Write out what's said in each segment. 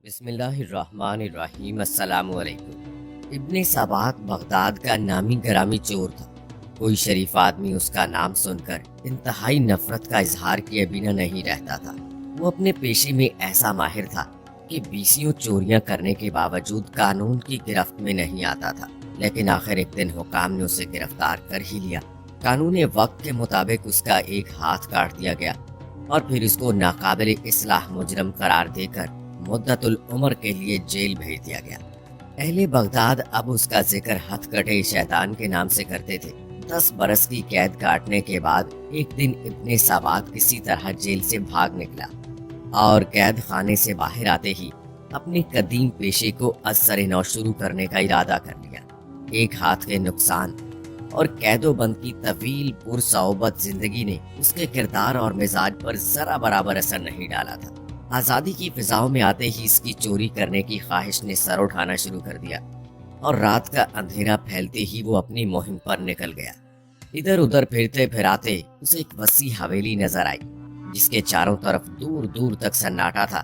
بسم اللہ الرحمن الرحیم۔ السلام علیکم۔ ابن سبات بغداد کا نامی گرامی چور تھا۔ کوئی شریف آدمی اس کا نام سن کر انتہائی نفرت کا اظہار کیے بنا نہیں رہتا تھا۔ وہ اپنے پیشے میں ایسا ماہر تھا کہ بیسیوں چوریاں کرنے کے باوجود قانون کی گرفت میں نہیں آتا تھا، لیکن آخر ایک دن حکام نے اسے گرفتار کر ہی لیا۔ قانون وقت کے مطابق اس کا ایک ہاتھ کاٹ دیا گیا اور پھر اس کو ناقابل اصلاح مجرم قرار دے کر مدت العمر کے لیے جیل بھیج دیا گیا۔ اہل بغداد اب اس کا ذکر ہتھ کٹے شیطان کے نام سے کرتے تھے۔ 10 برس کی قید کاٹنے کے بعد ایک دن ابن سبات کسی طرح جیل سے بھاگ نکلا اور قید خانے سے باہر آتے ہی اپنے قدیم پیشے کو از سر نو شروع کرنے کا ارادہ کر لیا۔ ایک ہاتھ کے نقصان اور قید و بند کی طویل پرصعوبت زندگی نے اس کے کردار اور مزاج پر ذرا برابر اثر نہیں ڈالا تھا۔ آزادی کی فضاؤں میں آتے ہی اس کی چوری کرنے کی خواہش نے سر اٹھانا شروع کر دیا اور رات کا اندھیرا پھیلتے ہی وہ اپنی مہم پر نکل گیا۔ ادھر ادھر پھرتے پھراتے اسے ایک وسیع حویلی نظر آئی جس کے چاروں طرف دور دور تک سناٹا تھا۔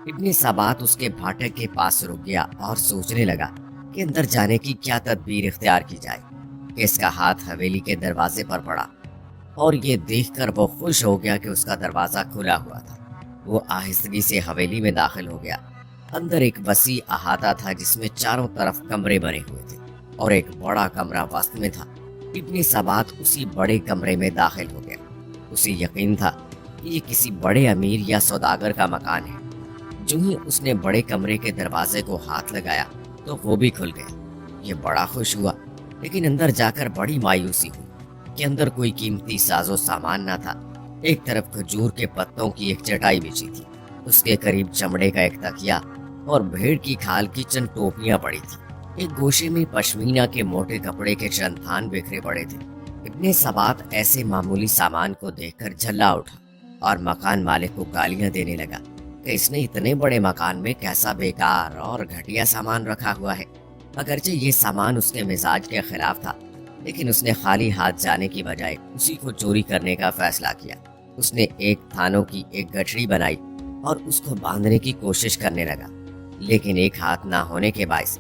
ابن سبات اس کے پھاٹک کے پاس رک گیا اور سوچنے لگا کہ اندر جانے کی کیا تدبیر اختیار کی جائے کہ اس کا ہاتھ حویلی کے دروازے پر پڑا اور یہ دیکھ کر وہ خوش ہو گیا کہ اس کا دروازہ کھلا ہوا تھا۔ وہ آہستگی سے حویلی میں داخل ہو گیا۔ اندر ایک وسیع احاطہ تھا جس میں چاروں طرف کمرے بنے ہوئے تھے اور ایک بڑا کمرہ وسط میں تھا۔ ابن سبات اسی بڑے کمرے میں داخل ہو گیا۔ اسے یقین تھا کہ یہ کسی بڑے امیر یا سوداگر کا مکان ہے۔ جو ہی اس نے بڑے کمرے کے دروازے کو ہاتھ لگایا تو وہ بھی کھل گیا۔ یہ بڑا خوش ہوا، لیکن اندر جا کر بڑی مایوسی ہوئی کہ اندر کوئی قیمتی ساز و سامان نہ تھا۔ ایک طرف کھجور کے پتوں کی ایک چٹائی بچھی تھی، اس کے قریب چمڑے کا ایک تکیا اور بھیڑ کی کھال کی چند ٹوپیاں پڑی تھی۔ ایک گوشے میں پشمینہ کے موٹے کپڑے کے چند تھان بکھرے پڑے تھے۔ ابن سبات ایسے معمولی سامان کو دیکھ کر جھلا اٹھا اور مکان مالک کو گالیاں دینے لگا کہ اس نے اتنے بڑے مکان میں کیسا بیکار اور گھٹیا سامان رکھا ہوا ہے۔ اگرچہ یہ سامان اس کے مزاج کے خلاف تھا، لیکن اس نے خالی ہاتھ جانے کی بجائے اسی کو چوری کرنے کا فیصلہ کیا۔ اس نے ایک تھانوں کی ایک گٹھڑی بنائی اور اس کو باندھنے کی کوشش کرنے لگا، لیکن ایک ہاتھ نہ ہونے کے باعث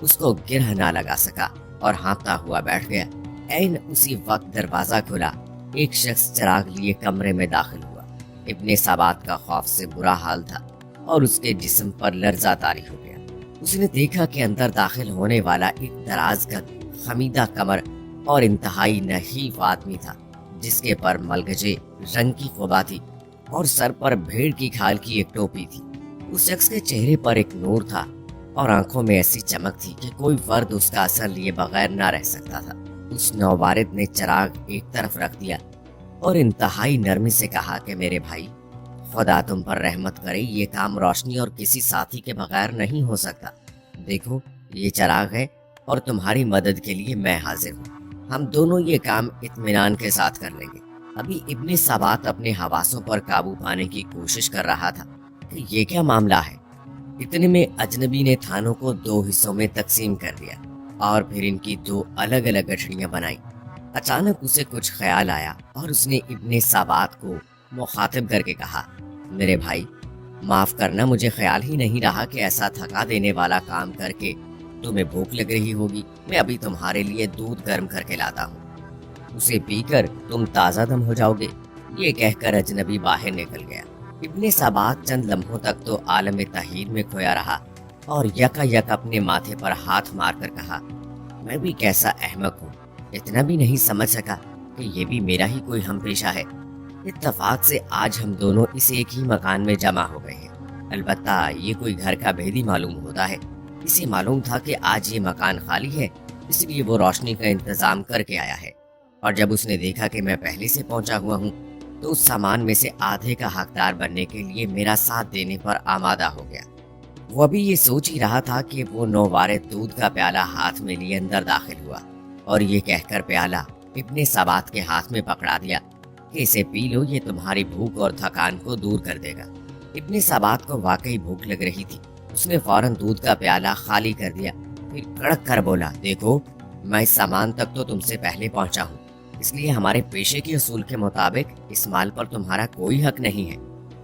اس کو گرہ نہ لگا سکا اور ہانپتا ہوا بیٹھ گیا۔ عین اسی وقت دروازہ کھلا، ایک شخص چراغ لیے کمرے میں داخل ہوا۔ ابن سبات کا خوف سے برا حال تھا اور اس کے جسم پر لرزہ طاری ہو گیا۔ اس نے دیکھا کہ اندر داخل ہونے والا ایک دراز قد، خمیدہ کمر اور انتہائی نحیف آدمی تھا جس کے پر ملگجے رنگ کی قبا تھی اور سر پر بھیڑ کی کھال کی ایک ٹوپی تھی۔ اس شخص کے چہرے پر ایک نور تھا اور آنکھوں میں ایسی چمک تھی کہ کوئی فرد اس کا اثر لیے بغیر نہ رہ سکتا تھا۔ اس نوبارد نے چراغ ایک طرف رکھ دیا اور انتہائی نرمی سے کہا کہ میرے بھائی، خدا تم پر رحمت کرے، یہ کام روشنی اور کسی ساتھی کے بغیر نہیں ہو سکتا۔ دیکھو، یہ چراغ ہے اور تمہاری مدد کے لیے میں حاضر ہوں۔ ہم دونوں یہ کام اطمینان کے ساتھ کر لیں گے۔ ابھی ابن سبات اپنے حواسوں پر قابو پانے کی کوشش کر رہا تھا کہ یہ کیا معاملہ ہے۔ اتنے میں اجنبی نے تھانوں کو 2 حصوں میں تقسیم کر دیا اور پھر ان کی 2 الگ الگ گٹھڑیاں بنائی۔ اچانک اسے کچھ خیال آیا اور اس نے ابن سبات کو مخاطب کر کے کہا، میرے بھائی، معاف کرنا، مجھے خیال ہی نہیں رہا کہ ایسا تھکا دینے والا کام کر کے تمہیں بھوک لگ رہی ہوگی۔ میں ابھی تمہارے لیے دودھ گرم کر کے لاتا ہوں، اسے پی کر تم تازہ دم ہو جاؤ گے۔ یہ کہہ کر اجنبی باہر نکل گیا۔ ابن سبات چند لمحوں تک تو عالم تحیر میں کھویا رہا اور یکا یک اپنے ماتھے پر ہاتھ مار کر کہا، میں بھی کیسا احمق ہوں، اتنا بھی نہیں سمجھ سکا کہ یہ بھی میرا ہی کوئی ہم پیشہ ہے۔ اتفاق سے آج ہم دونوں اس ایک ہی مکان میں جمع ہو گئے ہیں۔ البتہ یہ کوئی گھر کا بھیدی معلوم ہوتا ہے۔ اسے معلوم تھا کہ آج یہ مکان خالی ہے، اس لیے وہ روشنی کا انتظام کر کے آیا ہے، اور جب اس نے دیکھا کہ میں پہلے سے پہنچا ہوا ہوں تو اس سامان میں سے آدھے کا حقدار بننے کے لیے میرا ساتھ دینے پر آمادہ ہو گیا۔ وہ ابھی یہ سوچ ہی رہا تھا کہ وہ نوبارد دودھ کا پیالہ ہاتھ میں لیے اندر داخل ہوا اور یہ کہہ کر پیالہ ابن سبات کے ہاتھ میں پکڑا دیا کہ اسے پی لو، یہ تمہاری بھوک اور تھکان کو دور کر دے گا۔ ابن سبات کو واقعی بھوک لگ رہی تھی۔ اس نے فوراً دودھ کا پیالہ خالی کر دیا، پھر کڑک کر بولا، دیکھو، میں اس سامان تک تو تم سے پہلے پہنچا ہوں، اس لیے ہمارے پیشے کے اصول کے مطابق اس مال پر تمہارا کوئی حق نہیں ہے۔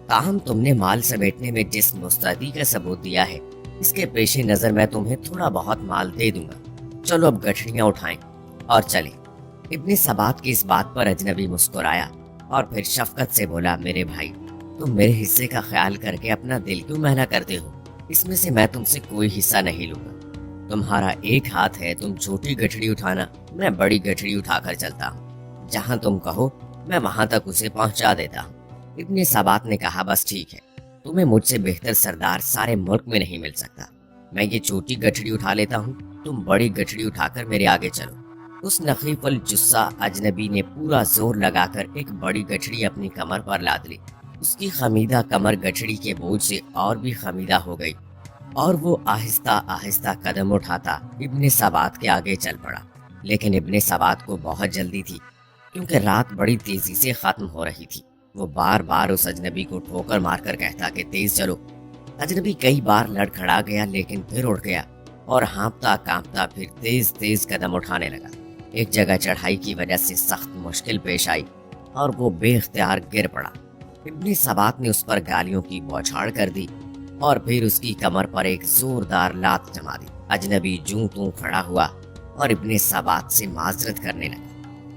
تاہم تم نے مال سمیٹنے میں جس مستعدی کا ثبوت دیا ہے، اس کے پیش نظر میں تمہیں تھوڑا بہت مال دے دوں گا۔ چلو اب گٹھڑیاں اٹھائیں اور چلیں۔ ابن سبات کی اس بات پر اجنبی مسکرایا اور پھر شفقت سے بولا، میرے بھائی، تم میرے حصے کا خیال کر کے اپنا دل کیوں مہنگا کرتے ہو؟ اس میں سے میں تم سے کوئی حصہ نہیں لوں گا۔ تمہارا ایک ہاتھ ہے، تم چھوٹی گٹھڑی اٹھانا، میں بڑی گٹھڑی اٹھا کر چلتا ہوں۔ جہاں تم کہو میں وہاں تک اسے پہنچا دیتا ہوں۔ ابن سبات نے کہا، بس ٹھیک ہے، تمہیں مجھ سے بہتر سردار سارے ملک میں نہیں مل سکتا۔ میں یہ چھوٹی گٹھڑی اٹھا لیتا ہوں، تم بڑی گٹھڑی اٹھا کر میرے آگے چلو۔ اس نخیف الجثہ اجنبی نے پورا زور لگا کر ایک بڑی گٹھڑی اپنی کمر پر لاد لی۔ اس کی خمیدہ کمر گٹھڑی کے بوجھ سے اور بھی خمیدہ ہو گئی اور وہ آہستہ آہستہ قدم اٹھاتا ابن سبات کے آگے چل پڑا۔ لیکن ابن سبات کو بہت جلدی تھی، کیونکہ رات بڑی تیزی سے ختم ہو رہی تھی۔ وہ بار بار اس اجنبی کو ٹھوکر مار کر کہتا کہ تیز چلو۔ اجنبی کئی بار لڑکھڑا گیا لیکن پھر اٹھ گیا اور ہانپتا کانپتا پھر تیز تیز قدم اٹھانے لگا۔ ایک جگہ چڑھائی کی وجہ سے سخت مشکل پیش آئی اور وہ بے اختیار گر پڑا۔ ابن سبات نے اس پر گالیوں کی بوچھاڑ کر دی اور پھر اس کی کمر پر ایک زوردار لات جما دی۔ اجنبی جوں توں کھڑا ہوا اور ابن سبات سے معذرت کرنے لگا۔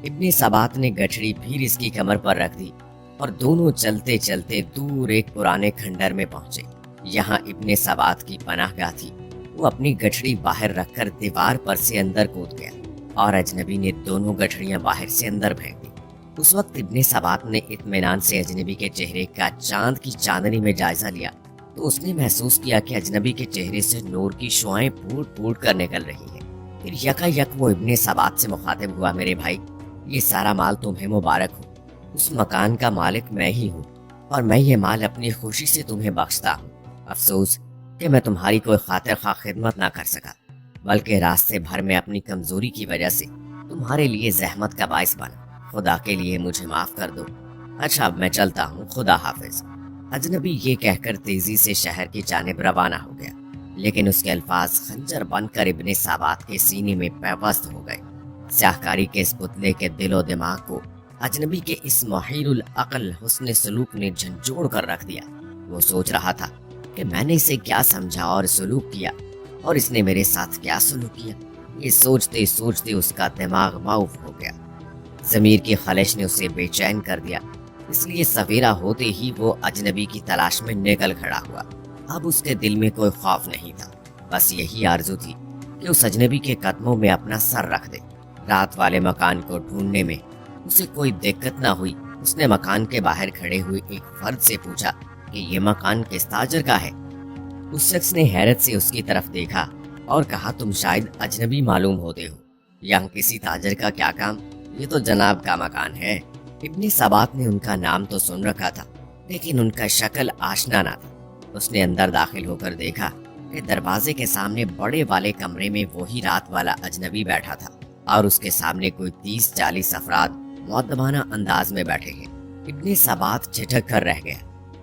ابن سبات نے گٹھڑی پھر اس کی کمر پر رکھ دی اور دونوں چلتے چلتے دور ایک پرانے کھنڈر میں پہنچے۔ یہاں ابن سبات کی پناہ گاہ تھی۔ وہ اپنی گٹھڑی باہر رکھ کر دیوار پر سے اندر کود گیا اور اجنبی نے دونوں گٹھڑیاں باہر سے اندر پھینک دی۔ اس وقت ابن سبات نے اطمینان سے اجنبی کے چہرے کا چاند کی چاندنی میں جائزہ لیا تو اس نے محسوس کیا کہ اجنبی کے چہرے سے نور کی شعائیں پھوٹ پھوٹ کر نکل رہی ہیں۔ پھر یکا یک وہ ابن سبات سے مخاطب ہوا، میرے بھائی، یہ سارا مال تمہیں مبارک ہو۔ اس مکان کا مالک میں ہی ہوں اور میں یہ مال اپنی خوشی سے تمہیں بخشتا ہوں۔ افسوس کہ میں تمہاری کوئی خاطر خواہ خدمت نہ کر سکا، بلکہ راستے بھر میں اپنی کمزوری کی وجہ سے تمہارے لیے زحمت کا باعث بنا۔ خدا کے لیے مجھے معاف کر دو۔ اچھا اب میں چلتا ہوں، خدا حافظ۔ اجنبی یہ کہہ کر تیزی سے شہر کی جانب روانہ ہو گیا، لیکن اس کے الفاظ خنجر بن کر ابن سبات کے سینے میں پیوست ہو گئے۔ سیاہکاری کے اس پتلے کے دل و دماغ کو اجنبی کے اس محیر العقل حسن سلوک نے جھنجھوڑ کر رکھ دیا۔ وہ سوچ رہا تھا کہ میں نے اسے کیا سمجھا اور سلوک کیا، اور اس نے میرے ساتھ کیا سلوک کیا۔ یہ سوچتے سوچتے اس کا دماغ معاف ہو گیا۔ ضمیر کی خلش نے اسے بے چین کر دیا، اس لیے سویرا ہوتے ہی وہ اجنبی کی تلاش میں نکل کھڑا ہوا۔ اب اس کے دل میں کوئی خوف نہیں تھا، بس یہی آرزو تھی کہ اس اجنبی کے قدموں میں اپنا سر رکھ دے۔ رات والے مکان کو ڈھونڈنے میں اسے کوئی دقت نہ ہوئی۔ اس نے مکان کے باہر کھڑے ہوئے ایک فرد سے پوچھا کہ یہ مکان کس تاجر کا ہے؟ اس شخص نے حیرت سے اس کی طرف دیکھا اور کہا، تم شاید اجنبی معلوم ہوتے ہو، یہاں کسی تاجر کا کیا کام؟ یہ تو جناب کا مکان ہے۔ ابن سبات نے ان کا نام تو سن رکھا تھا، لیکن ان کا شکل آشنا نہ تھا۔ اس نے اندر داخل ہو کر دیکھا کہ دروازے کے سامنے بڑے والے کمرے میں وہی رات والا اجنبی بیٹھا تھا اور اس کے سامنے کوئی 30-40 افراد مؤدبانہ انداز میں بیٹھے ہیں۔ ابن سبات جھٹک کر رہ گیا۔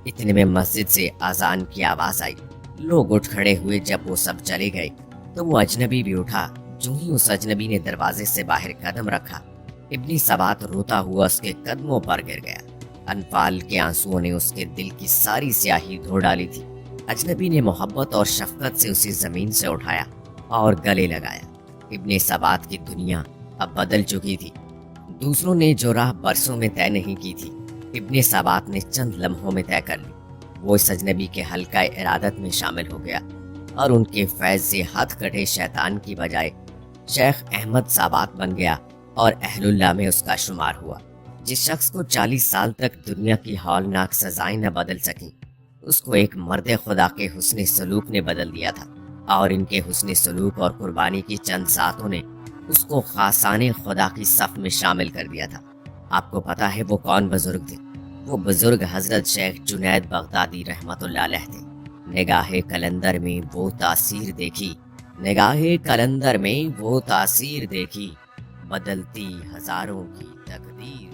اتنے میں مسجد سے اذان کی آواز آئی۔ لوگ اٹھ کھڑے ہوئے۔ جب وہ سب چلے گئے تو وہ اجنبی بھی اٹھا۔ جو ہی اس اجنبی نے دروازے سے باہر قدم رکھا، ابن سبات روتا ہوا اس کے قدموں پر گر گیا۔ انفال کے آنسوؤں نے اس کے دل کی ساری سیاہی دھو ڈالی تھی۔ اجنبی نے محبت اور شفقت سے اسے زمین سے اٹھایا اور گلے لگایا۔ ابن سبات کی دنیا اب بدل چکی تھی۔ دوسروں نے جو راہ برسوں میں طے نہیں کی تھی، ابن سبات نے چند لمحوں میں طے کر لی۔ وہ اس اجنبی کے حلقہ ارادت میں شامل ہو گیا اور ان کے فیض سے ہاتھ کٹے شیطان کی بجائے شیخ احمد سبات بن گیا اور اہل اللہ میں اس کا شمار ہوا۔ جس شخص کو 40 سال تک دنیا کی ہولناک سزائیں نہ بدل سکیں، اس کو ایک مرد خدا کے حسن سلوک نے بدل دیا تھا، اور ان کے حسن سلوک اور قربانی کی چند ساتوں نے اس کو خاصان خدا کی صف میں شامل کر دیا تھا۔ آپ کو پتا ہے وہ کون بزرگ تھے؟ وہ بزرگ حضرت شیخ جنید بغدادی رحمت اللہ علیہ تھے۔ نگاہ کلندر میں وہ تاثیر دیکھی، نگاہ کلندر میں وہ تاثیر دیکھی، بدلتی ہزاروں کی تقدیر۔